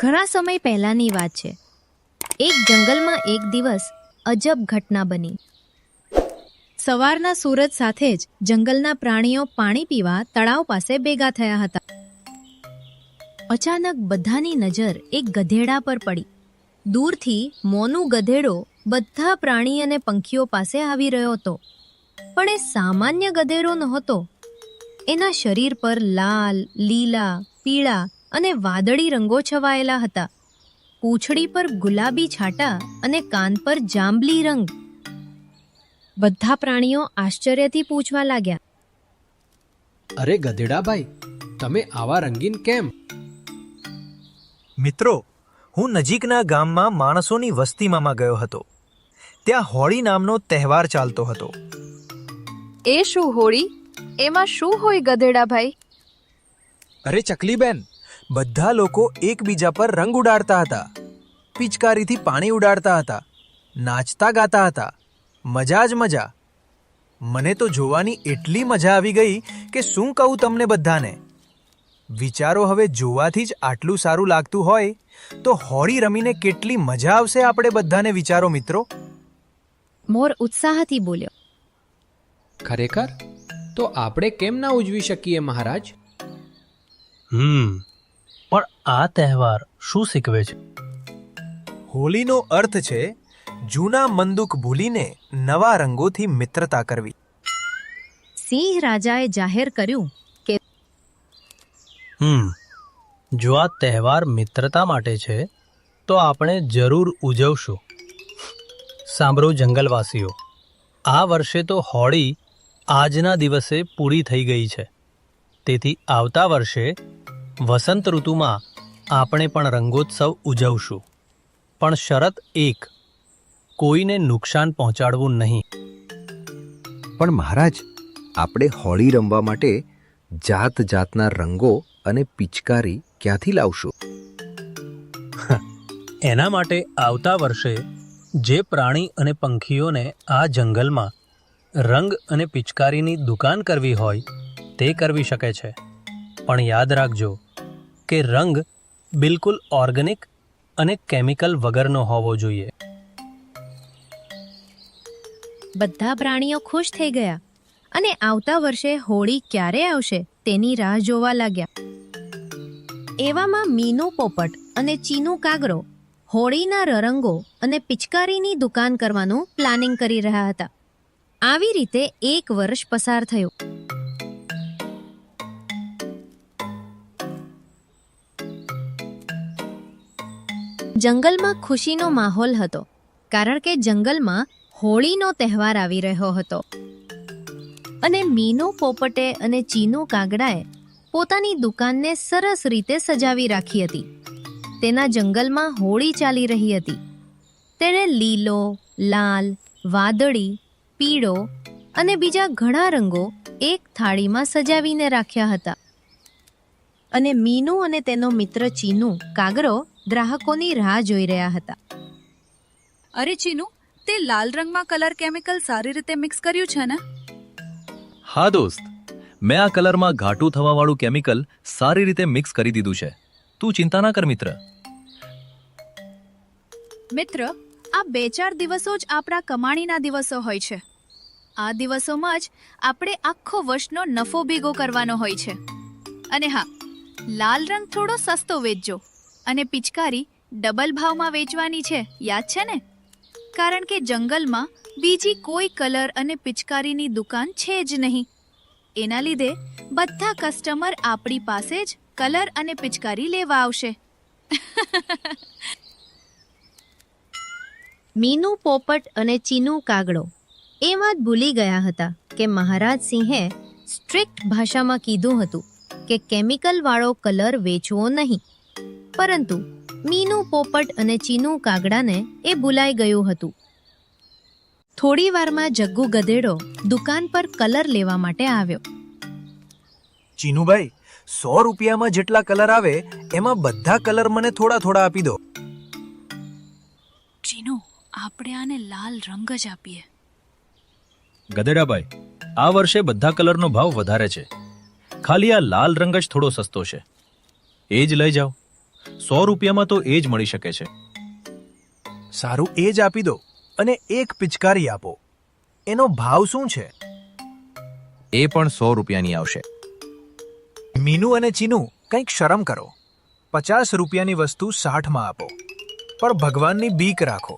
ઘણા સમય પહેલાંની વાત છે. એક જંગલમાં એક દિવસ અજબ ઘટના બની. સવારના સૂરજ સાથે જ જંગલના પ્રાણીઓ પાણી પીવા તળાવ પાસે ભેગા થયા હતા. અચાનક બધાની નજર એક ગધેડા પર પડી. દૂરથી મોનું ગધેડો બધા પ્રાણી અને પંખીઓ પાસે આવી રહ્યો હતો. પણ એ સામાન્ય ગધેડો નહોતો. એના શરીર પર લાલ, લીલા, પીળા અને વાદળી રંગો છવાયેલા હતા. પૂંછડી પર ગુલાબી છાંટા અને કાન પર જાંબલી રંગ. બધા પ્રાણીઓ આશ્ચર્યથી પૂછવા લાગ્યા, અરે ગધેડાભાઈ, તમે આવા રંગીન કેમ? મિત્રો, હું નજીકના ગામમાં માણસોની વસ્તીમાં ગયો હતો. ત્યાં હોળી નામનો તહેવાર ચાલતો હતો. એ શું હોળી? એમાં શું હોય ગધેડાભાઈ? અરે ચકલીબેન, બધા લોકો એકબીજા પર રંગ ઉડાડતા હતા, પિચકારીથી પાણી ઉડાડતા હતા, નાચતા ગાતા હતા. મજા જ મજા. મને તો જોવાની એટલી મજા આવી ગઈ કે શું કહું તમને બધાને. વિચારો, હવે જોવાથી જ આટલું સારું લાગતું હોય તો હોળી રમીને કેટલી મજા આવશે આપણે બધાને. વિચારો મિત્રો. મોર ઉત્સાહથી બોલ્યો, ખરેખર? તો આપણે કેમ ના ઉજવી શકીએ મહારાજ? પણ આ તહેવાર શું શીખવે છે? હોળીનો અર્થ છે જૂના મન-દુઃખ ભૂલીને નવા રંગોથી મિત્રતા કરવી. સિંહ રાજાએ જાહેર કર્યું કે જો આ તહેવાર મિત્રતા માટે છે તો આપણે જરૂર ઉજવશું. સાંભળો જંગલવાસીઓ, આ વર્ષે તો હોળી આજના દિવસે પૂરી થઈ ગઈ છે. તેથી આવતા વર્ષે વસંત ઋતુમાં આપણે પણ રંગોત્સવ ઉજવશું. પણ શરત એક, કોઈને નુકસાન પહોંચાડવું નહીં. પણ મહારાજ, આપણે હોળી રમવા માટે જાત જાતના રંગો અને પિચકારી ક્યાંથી લાવશું? એના માટે આવતા વર્ષે જે પ્રાણી અને પંખીઓને આ જંગલમાં રંગ અને પિચકારીની દુકાન કરવી હોય તે કરવી શકે છે. પણ યાદ રાખજો કે રંગ બિલકુલ ઓર્ગેનિક અને કેમિકલ વગરનો હોવો જોઈએ. બધા પ્રાણીઓ ખુશ થઈ ગયા અને આવતા વર્ષે હોળી ક્યારે આવશે તેની રાહ જોવા લાગ્યા. એવામાં મીનુ પોપટ અને ચીનુ કાગરો હોળીના રંગો અને પિચકારીની દુકાન કરવાનું પ્લાનિંગ કરી રહ્યા હતા. આવી રીતે એક વર્ષ પસાર થયું. જંગલમાં ખુશીનો માહોલ હતો, કારણ કે જંગલમાં હોળીનો તહેવાર આવી રહ્યો હતો. અને મીનુ પોપટે અને ચીનુ કાગડાએ પોતાની દુકાનને સરસ રીતે સજાવી રાખી હતી. તેના જંગલમાં હોળી ચાલી રહી હતી. તેણે લીલો, લાલ, વાદળી, પીળો અને બીજા ઘણા રંગો એક થાળીમાં સજાવીને રાખ્યા હતા. અને મીનુ અને તેનો મિત્ર ચીનુ કાગરો ગ્રાહકોની રાહ જોઈ રહ્યા હતા. અરે ચીનુ, તે લાલ રંગમાં કલર કેમિકલ સારી રીતે મિક્સ કર્યું છે ને? હા દોસ્ત, મેં આ કલરમાં ઘાટું થવાવાળું કેમિકલ સારી રીતે મિક્સ કરી દીધું છે. તું ચિંતા ના કર મિત્ર. મિત્ર, આ 2-4 દિવસો જ આપણા કમાણીના દિવસો હોય છે. આ દિવસોમાં જ આપણે આખો વર્ષનો નફો ભેગો કરવાનો હોય છે. અને હા, લાલ રંગ થોડો સસ્તો વેચજો અને પિચકારી ડબલ ભાવમાં વેચવાની છે, યાદ છે ને? કારણ કે જંગલમાં બીજી કોઈ કલર અને પિચકારીની દુકાન છે જ નહીં. એના લીધે બધા કસ્ટમર આપણી પાસે જ કલર અને પિચકારી લેવા આવશે. મીનુ પોપટ અને ચીનુ કાગડો એ વાત ભૂલી ગયા હતા કે મહારાજ સિંહે સ્ટ્રિક્ટ ભાષામાં કીધું હતું કે કેમિકલવાળો કલર વેચવો નહીં. પરંતુ મીનુ પોપટ અને ચીનુ કાગડાને એ ભૂલાઈ ગયું હતું. થોડી વારમાં જગ્ગુ ગધેડો દુકાન પર કલર લેવા માટે આવ્યો. ચીનુભાઈ, 100 રૂપિયામાં જેટલા કલર આવે એમાં બધા કલર મને થોડા થોડા આપી દો. ચીનુ, આપણે આને લાલ રંગ જ આપીએ. ગધેડાભાઈ, આ વર્ષે બધા કલરનો ભાવ વધારે છે. ખાલી આ લાલ રંગ જ થોડો સસ્તો છે. એ જ લઈ જાઓ. ₹100 તો એ જ મળી શકે છે. સારું, એ જ આપી દો અને એક પિચકારી આપો. એનો ભાવ શું છે? એ પણ ₹100 આવશે. મીનુ અને ચીનુ, કંઈક શરમ કરો. ₹50ની વસ્તુ 60માં આપો. પણ ભગવાનની બીક રાખો.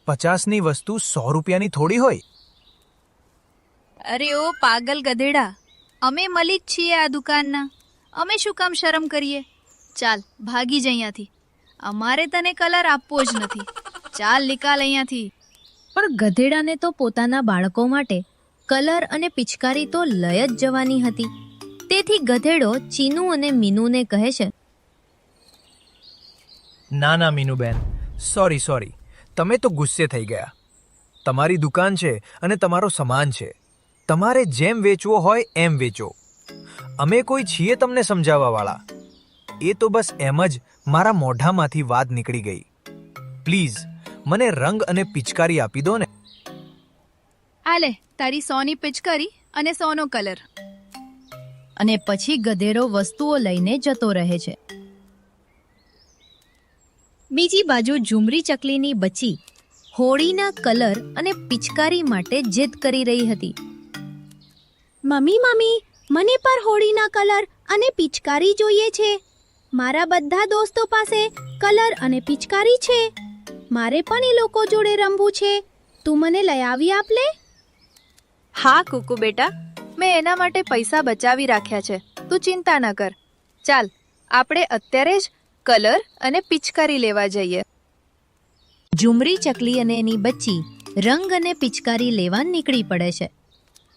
50ની વસ્તુ ₹100ની થોડી હોય. અરે ઓ પાગલ ગધેડા, અમે મલિક છીએ આ દુકાનના. અમે શું કામ શરમ કરીએ? ચાલ ભાગી જ અહીંયાથી. અમારે તને કલર આપવો જ નથી. ચાલ નિકાલ અહીંયાથી. પણ ગધેડાને તો પોતાના બાળકો માટે કલર અને પિચકારી તો લઈ જ જવાની હતી. તેથી ગધેડો ચીનુ અને મીનુને કહે છે, ના ના મીનુબેન, સોરી, તમે તો ગુસ્સે થઈ ગયા. તમારી દુકાન છે અને તમારો સામાન છે. તમારે જેમ વેચવો હોય એમ વેચો. અમે કોઈ છીએ તમને સમજાવવાવાળા? એ તો બસ એમ જ મારા મોઢામાંથી વાત નીકળી ગઈ. પ્લીઝ મને રંગ અને પિચકારી આપી દો ને. આ લે તારી 100ની પિચકારી અને 100નો કલર. અને પછી ગધેડો વસ્તુઓ લઈને જતો રહે છે. બીજી બાજુ ઝુમરી ચકલીની બચ્ચી હોળીના કલર અને પિચકારી માટે જીદ કરી રહી હતી. મમ્મી, મને પર હોળીના કલર અને પિચકારી જોઈએ છે. મારા બધા દોસ્તો પાસે કલર અને પિચકારી છે. મારે પણ એ લોકો જોડે રમવું છે. તું મને લઈ આવી આપ લે. હા કુકુ બેટા, મેં એના માટે પૈસા બચાવી રાખ્યા છે. તું ચિંતા ન કર. ચાલ આપણે અત્યારે જ કલર અને પિચકારી લેવા જઈએ. ઝુમરી ચકલી અને એની બચ્ચી રંગ અને પિચકારી લેવા નીકળી પડે છે.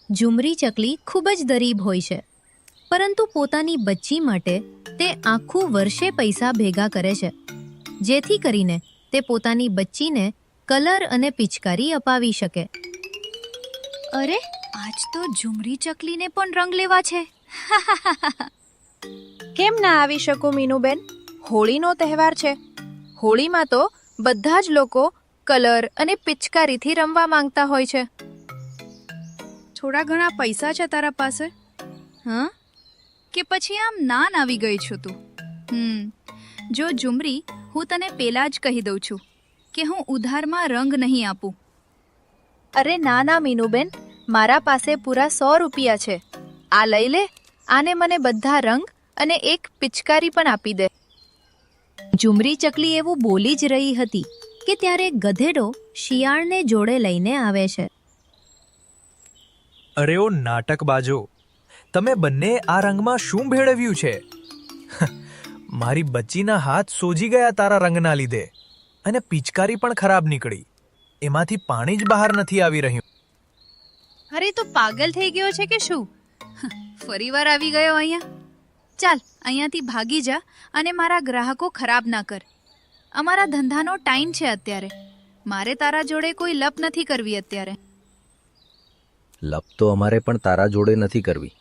ઝુમરી ચકલી ખૂબ જ ગરીબ હોય છે, પરંતુ પોતાની બચ્ચી માટે તે આખું વર્ષે પૈસા ભેગા કરે છે, જેથી કરીને તે પોતાની બચ્ચીને કલર અને પિચકારી અપાવી શકે. અરે આજ તો ઝુમરી ચકલીને પણ રંગ લેવા છે. કેમ ના આવી શકો મીનુબેન? હોળીનો તહેવાર છે. હોળીમાં તો બધા જ લોકો કલર અને પિચકારીથી રમવા માંગતા હોય છે. થોડા ઘણા પૈસા છે તારા પાસે? હા, કે પછી આમ નાન આવી ગઈ છું તું? જો ઝુમરી, હું તને પેલા જ કહી દઉં છું કે હું ઉધારમાં રંગ નહીં આપું. અરે ના ના મીનુબેન, મારા પાસે પૂરા ₹100 છે. આ લઈ લે. આને મને બધા રંગ અને એક પિચકારી પણ આપી દે. ઝુમરી ચકલી એવું બોલી જ રહી હતી કે ત્યારે ગધેડો શિયાળને જોડે લઈને આવે છે. અરે ઓ નાટકબાજો, તમે બંને આ રંગમાં શું ભેળવ્યું છે? મારી બચ્ચીના હાથ સોજી ગયા તારા રંગના લીધે, અને પિચકારી પણ ખરાબ નીકળી. એમાંથી પાણી જ બહાર નથી આવી રહ્યું. અરે તો પાગલ થઈ ગયો છે કે શું? ફરીવાર આવી ગયો અહીંયા. ચાલ અહીંયાથી ભાગી જા અને મારા ગ્રાહકો ખરાબ ના કર. અમારા ધંધાનો ટાઈમ છે અત્યારે. મારે તારા જોડે કોઈ લપ નથી કરવી અત્યારે. લપ તો અમારે પણ તારા જોડે નથી કરવી,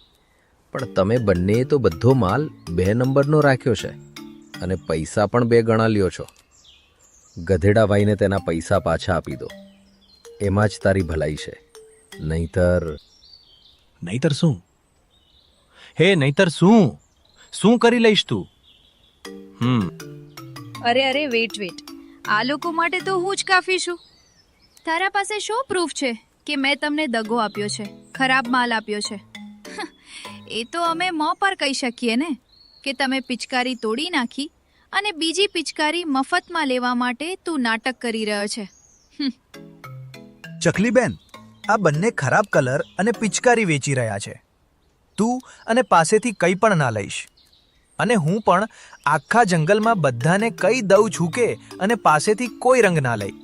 પણ તમે બંનેએ તો બધો માલ 2 નંબરનો રાખ્યો છે અને પૈસા પણ 2 ગણા લ્યો છો. ગધેડાભાઈને તેના પૈસા પાછા આપી દો. એમાં જ તારી ભલાઈ છે. નહીતર શું? હે નહીતર શું કરી લઈશ તું? અરે વેટ. આ લોકો માટે તો હું જ કાફી છું. તારા પાસે શું પ્રૂફ છે કે મેં તમને દગો આપ્યો છે, ખરાબ માલ આપ્યો છે? એ તો અમે મોં પર કહી શકીએ ને કે તમે પિચકારી તોડી નાખી અને બીજી પિચકારી મફતમાં લેવા માટે તું નાટક કરી રહ્યો છે. ચકલીબેન, આ બંને ખરાબ કલર અને પિચકારી વેચી રહ્યા છે. તું અને પાસેથી કંઈ પણ ના લઈશ, અને હું પણ આખા જંગલમાં બધાને કહી દઉં છું કે અને પાસેથી કોઈ રંગ ના લઈ.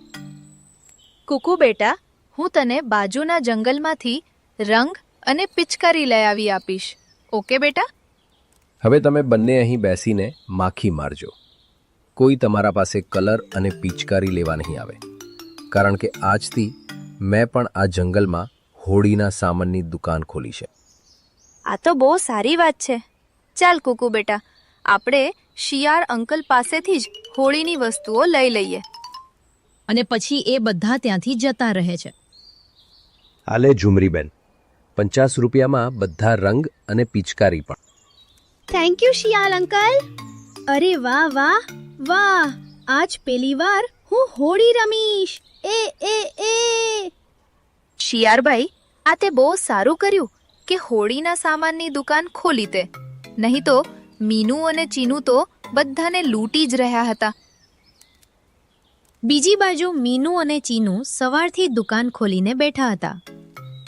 કુકુ બેટા, હું તને બાજુના જંગલમાંથી રંગ અને પિચકારી લઈ આવી આપીશ. ઓકે બેટા? હવે તમે બંને અહીં બેસીને માખી મારજો. કોઈ તમારા પાસે કલર અને પિચકારી લેવા નહીં આવે, કારણ કે આજથી મેં પણ આ જંગલમાં હોળીના સામાનની દુકાન ખોલી છે. આ તો બહુ સારી વાત છે. ચાલ કુકુ બેટા, આપણે શિયાળ અંકલ પાસેથી જ હોળીની વસ્તુઓ લઈ લઈએ. અને પછી એ બધા ત્યાંથી જતા રહે છે. આલે ઝુમરીબેન, ₹50માં બધા રંગ અને પિચકારી પણ. Thank you Shiyal uncle. અરે વાહ વાહ વાહ, આજ પહેલી વાર હું હોળી રમીશ. એ એ એ શિયાળભાઈ, આ તે બહુ સારું કર્યું કે હોળીના સામાનની દુકાન ખોલી તે. નહીં તો મીનુ અને ચીનુ તો બધાને લૂંટી જ રહ્યા હતા. બીજી બાજુ મીનુ અને ચીનુ સવારથી દુકાન ખોલીને બેઠા હતા,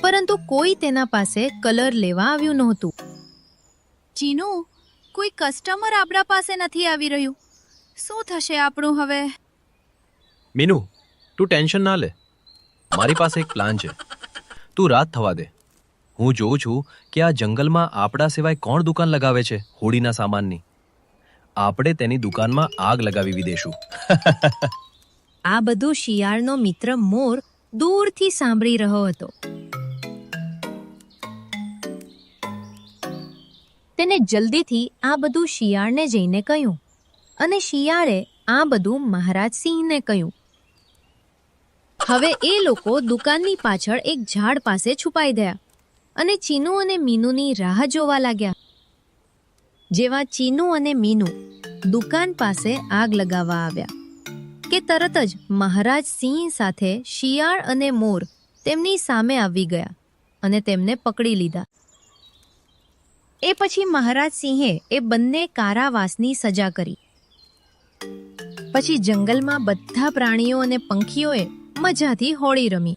પરંતુ કોઈ તેના પાસે કલર લેવા આવ્યું નહોતું. ચીનુ, કોઈ કસ્ટમર આપણા પાસે નથી આવી રહ્યું. શું થશે આપણું હવે? મીનુ, તું ટેન્શન ના લે. મારી પાસે એક પ્લાન છે. તું રાત થવા દે. હું જોઉં છું કે આ જંગલમાં આપણા સિવાય કોણ દુકાન લગાવે છે હોળીના સામાનની. આપણે તેની દુકાનમાં આગ લગાવી દઈશું. આ બધું શિયાળનો મિત્ર મોર દૂરથી સાંભળી રહ્યો હતો. તેને જલ્દીથી આ બધું શિયાળને જઈને કહ્યું, અને શિયાળે આ બધું મહારાજ સિંહને કહ્યું. હવે એ લોકો દુકાનની પાછળ એક ઝાડ પાસે છુપાઈ ગયા અને ચીનુ અને મીનુની રાહ જોવા લાગ્યા. જેવા ચીનુ અને મીનુ દુકાન પાસે આગ લગાવવા આવ્યા કે તરત જ મહારાજ સિંહ સાથે શિયાળ અને મોર તેમની સામે આવી ગયા અને તેમને પકડી લીધા. એ પછી મહારાજ સિંહે એ બંને કારાવાસની સજા કરી. પછી જંગલમાં બધા પ્રાણીઓ અને પંખીઓએ મજાથી હોળી રમી.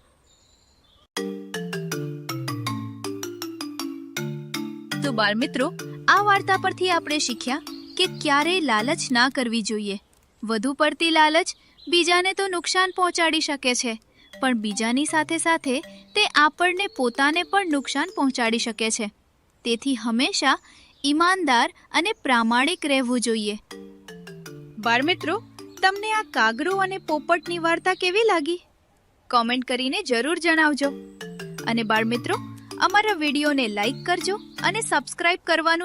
તો બાળમિત્રો, આ વાર્તા પરથી આપણે શીખ્યા કે ક્યારેય લાલચ ના કરવી જોઈએ. વધુ પડતી લાલચ બીજાને તો નુકસાન પહોંચાડી શકે છે, પણ બીજાની સાથે સાથે તે આપણને પોતાને પણ નુકસાન પહોંચાડી શકે છે. તેથી હંમેશા ઈમાનદાર અને પ્રામાણિક રહેવું જોઈએ. બાળમિત્રો, તમને આ કાગરો અને પોપટની વાર્તા કેવી લાગી? કોમેન્ટ કરીને જરૂર જણાવજો. અને બાળમિત્રો, અમારા વિડીયોને લાઈક કરજો અને સબસ્ક્રાઇબ કરવાનું